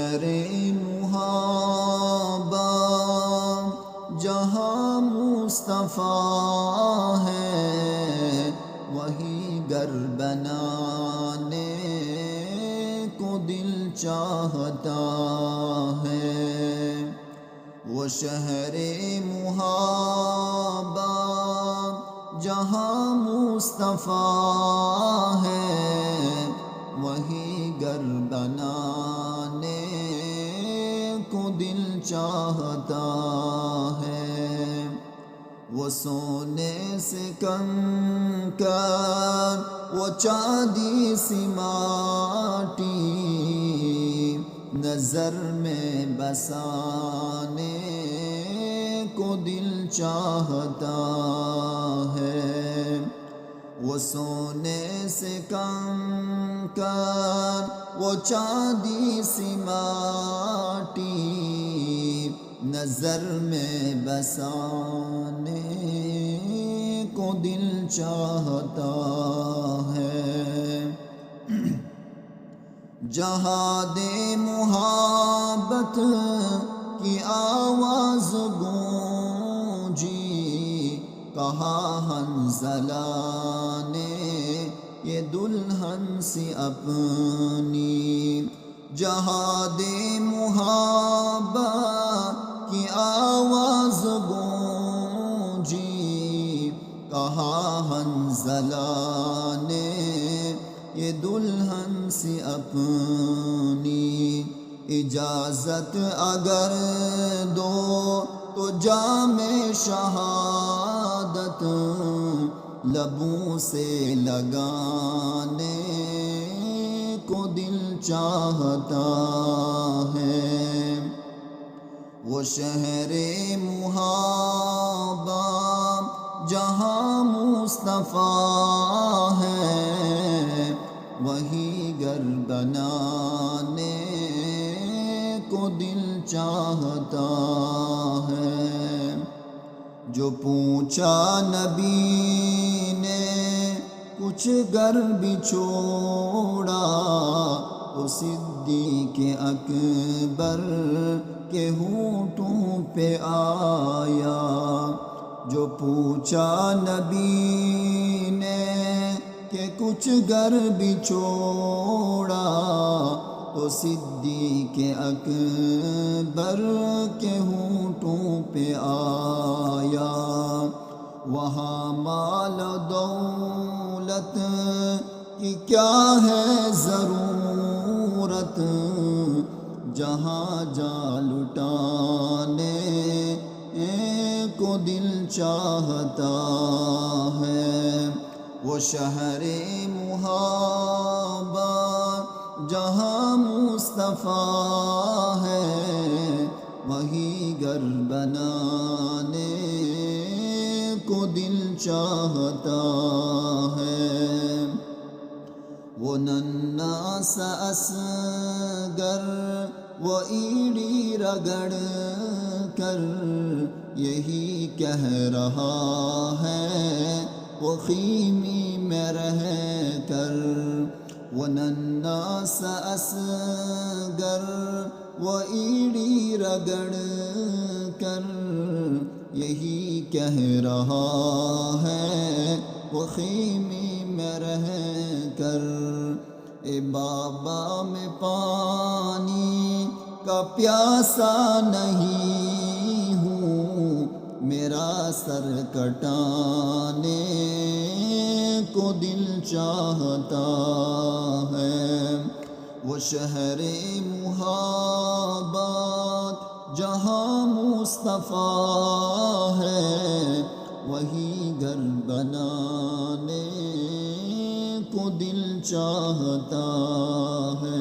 شہر محابہ جہاں مصطفیٰ ہے، وہی گھر بنانے کو دل چاہتا ہے۔ وہ شہر محابہ جہاں مصطفیٰ ہے، وہی گھر بنانے کو دل چاہتا ہے۔ وہ سونے سے کنکر، وہ چاندی سی ماٹی، نظر میں بسانے کو دل چاہتا ہے۔ وہ سونے سے کنکر، وہ چاندی سی ماٹی، نظر میں بسانے کو دل چاہتا ہے۔ جہاد محبت کی آواز گونجی، کہا حنظلہ نے یہ دلہن سی اپنی۔ جہاد محبت کی آواز گونجی، کہا حنظلہ نے یہ دلہن سی اپنی۔ اجازت اگر دو تو جام شہادت لبوں سے لگانے کو دل چاہتا ہے۔ وہ شہر محابہ جہاں مصطفیٰ ہے، وہی گھر بنانے کو دل چاہتا ہے۔ جو پوچھا نبی نے کچھ گھر بھی چھوڑا، تو صدیق اکبر کے ہونٹوں پہ آیا۔ جو پوچھا نبی نے کہ کچھ گھر بھی چھوڑا، تو صدیق اکبر کے ہونٹوں پہ آیا۔ وہاں مال دولت کی کیا ہے ضرورت، جہاں جا لٹانے کو دل چاہتا ہے۔ وہ شہر محابہ جہاں مصطفیٰ ہے، وہی گھر بنانے کو دل چاہتا ہے۔ وہ ننھا سا اصغر، وہ ایڑی رگڑ کر یہی کہہ رہا ہے، وہ خیمے میں رہ کر۔ وہ ننھا سا اصغر، وہ ایڑی رگڑ کر یہی کہہ رہا ہے، وہ خیمے میں رہ کر۔ اے بابا میں پانی کا پیاسا نہیں ہوں، میرا سر کٹانے کو دل چاہتا ہے۔ وہ شہر محابہ جہاں مصطفیٰ ہے، وہی گھر بنانے کو دل چاہتا ہے۔